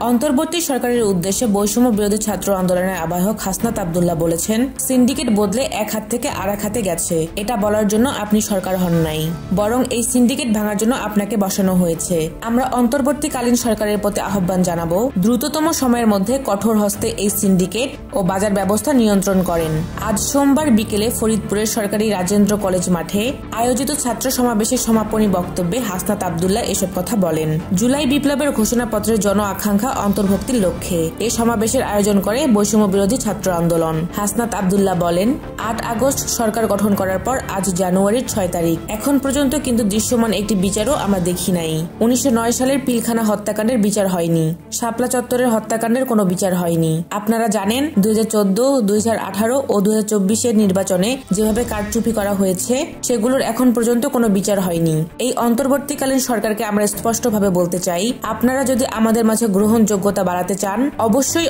অন্তর্বর্তী সরকারের উদ্দেশ্যে বৈষম্য বিরোধী ছাত্র আন্দোলনের আহ্বায়ক হাসনাত আব্দুল্লাহ বলেছেন, সিন্ডিকেট বদলে এক হাত থেকে আরেক হাতে গেছে। এটা বলার জন্য আপনি সরকার হন নাই, বরং এই সিন্ডিকেট ভাঙার জন্য আপনাকে বসানো হয়েছে। আমরা অন্তর্বর্তীকালীন সরকারের প্রতি আহ্বান জানাবো, দ্রুততম সময়ের মধ্যে কঠোর হস্তে এই সিন্ডিকেট ও বাজার ব্যবস্থা নিয়ন্ত্রণ করেন। আজ সোমবার বিকেলে ফরিদপুরের সরকারি রাজেন্দ্র কলেজ মাঠে আয়োজিত ছাত্র সমাবেশের সমাপনী বক্তব্যে হাসনাত আব্দুল্লাহ এসব কথা বলেন। জুলাই বিপ্লবের ঘোষণাপত্রের জন আকাঙ্ক্ষা অন্তর্ভুক্তির লক্ষ্যে এই সমাবেশের আয়োজন করে বৈষম্য বিরোধী ছাত্র আন্দোলন। হাসনাত আব্দুল্লাহ বলেন, ৮ আগস্ট সরকার গঠন করার পর আজ জানুয়ারির ৬ তারিখ, এখন পর্যন্ত কিন্তু দৃশ্যমান একটি বিচারও আমরা দেখি নাই। ১৯০৯ সালের পিলখানা হত্যাকাণ্ডের বিচার হয়নি, শাপলা চত্বরের হত্যাকাণ্ডের কোনো বিচার হয়নি। আপনারা জানেন ২০১৪, ২০১৮ ও ২০২৪-এর নির্বাচনে যেভাবে কারচুপি করা হয়েছে সেগুলোর এখন পর্যন্ত কোনো বিচার হয়নি। এই অন্তর্বর্তীকালীন সরকারকে আমরা স্পষ্টভাবে বলতে চাই, আপনারা যদি আমাদের মাঝে গ্রহণযোগ্যতা বাড়াতে চান, অবশ্যই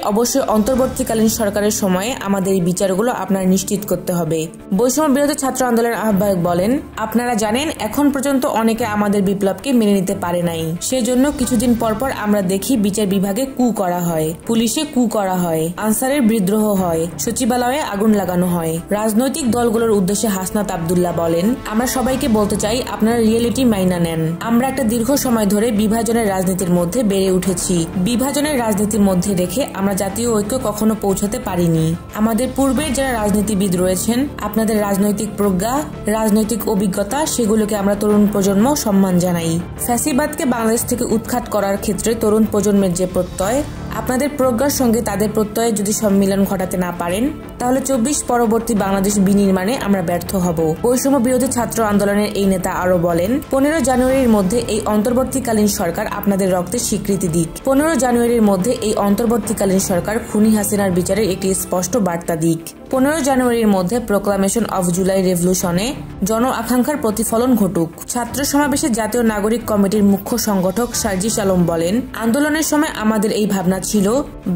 অন্তর্বর্তীকালীন সরকারের সময়ে আমাদের এই বিচারগুলো আপনারা নিশ্চিত করতে হবে। বৈষম্য বিরোধী ছাত্র আন্দোলনের আহ্বায়ক বলেন, আপনারা জানেন এখন পর্যন্ত অনেকে আমাদের বিপ্লবকে মেনে নিতে পারে নাই। সেজন্য কিছুদিন পরপর আমরা দেখি বিচার বিভাগে কু করা হয়, পুলিশে কু করা হয়, আনসারের বিদ্রোহ হয়, সচিবালয়ে আগুন লাগানো হয়। রাজনৈতিক দলগুলোর উদ্দেশ্যে হাসনাত আব্দুল্লাহ বলেন, আমরা সবাইকে বলতে চাই, আপনারা রিয়েলিটি মাইনা নেন। আমরা একটা দীর্ঘ সময় ধরে বিভাজনের রাজনীতির মধ্যে বেড়ে উঠেছি। বিভাজনের রাজনীতির মধ্যে রেখে আমরা জাতীয় ঐক্য কখনো পৌঁছাতে পারিনি। আমাদের পূর্বের যারা রাজনীতিবিদ রয়েছেন, আপনাদের রাজনৈতিক প্রজ্ঞা, রাজনৈতিক অভিজ্ঞতা, সেগুলোকে আমরা তরুণ প্রজন্ম সম্মান জানাই। ফ্যাসিবাদকে বাংলাদেশ থেকে উৎখাত করার ক্ষেত্রে তরুণ প্রজন্মের যে প্রত্যয়, আপনাদের প্রজ্ঞার সঙ্গে তাদের প্রত্যয়ে যদি সম্মিলন ঘটাতে না পারেন, তাহলে ২৪ পরবর্তী বাংলাদেশ বিনির্মাণে আমরা ব্যর্থ হব। বৈষম্য বিরোধী ছাত্র আন্দোলনের এই নেতা আরো বলেন, ১৫ জানুয়ারির মধ্যে এই অন্তর্বর্তীকালীন সরকার আপনাদের রক্তের স্বীকৃতি দিক। ১৫ জানুয়ারির মধ্যে এই অন্তর্বর্তীকালীন সরকার খুনি হাসিনার বিচারের একটি স্পষ্ট বার্তা দিক। ১৫ জানুয়ারির মধ্যে প্রোক্লামেশন অফ জুলাই রেভলিউশনে জন আকাঙ্ক্ষার প্রতিফলন ঘটুক। ছাত্র সমাবেশে জাতীয় নাগরিক কমিটির মুখ্য সংগঠক সার্জিস আলম বলেন, আন্দোলনের সময় আমাদের এই ভাবনা ছিল,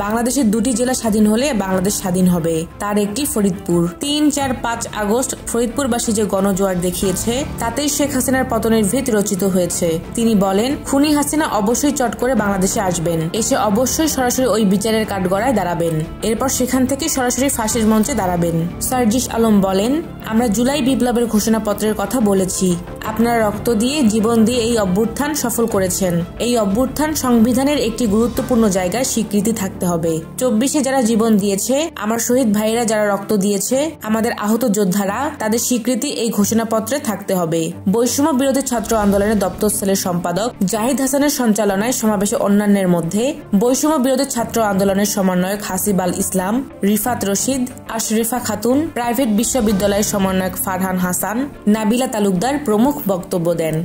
বাংলাদেশের ২টি জেলা স্বাধীন হলে বাংলাদেশ স্বাধীন হবে, তার একটি ফরিদপুর। ৩, ৪, ৫ আগস্ট ফরিদপুরবাসী যে গণজোয়ার দেখিয়েছে, তাতেই শেখ হাসিনার পতনের ভিত রচিত হয়েছে। তিনি বলেন, খুনি হাসিনা অবশ্যই চট করে বাংলাদেশে আসবেন, এসে অবশ্যই সরাসরি ওই বিচারের কাঠগড়ায় দাঁড়াবেন, এরপর সেখান থেকে সরাসরি ফাঁসির মঞ্চে দাঁড়াবেন। সার্জিস আলম বলেন, আমরা জুলাই বিপ্লবের ঘোষণাপত্রের কথা বলেছি। আপনারা রক্ত দিয়ে, জীবন দিয়ে এই অভ্যুত্থান সফল করেছেন। এই অভ্যুত্থান সংবিধানের একটি গুরুত্বপূর্ণ জায়গায় স্বীকৃতি থাকতে হবে। ২৪-এ যারা জীবন দিয়েছে, আমার শহীদ ভাইয়েরা যারা রক্ত দিয়েছে, আমাদের আহত যোদ্ধারা, তাদের স্বীকৃতি এই ঘোষণাপত্রে থাকতে হবে। বৈষম্য বিরোধী ছাত্র আন্দোলনের দপ্তর সেলের সম্পাদক জাহিদ হাসানের সঞ্চালনায় সমাবেশে অন্যান্যের মধ্যে বৈষম্য বিরোধী ছাত্র আন্দোলনের সমন্বয়ক হাসিব আল ইসলাম, রিফাত রশিদ, আশরিফা খাতুন, প্রাইভেট বিশ্ববিদ্যালয়ের সমন্বয়ক ফারহান হাসান, নাবিলা তালুকদার প্রমুখ বক্তব্য দেন।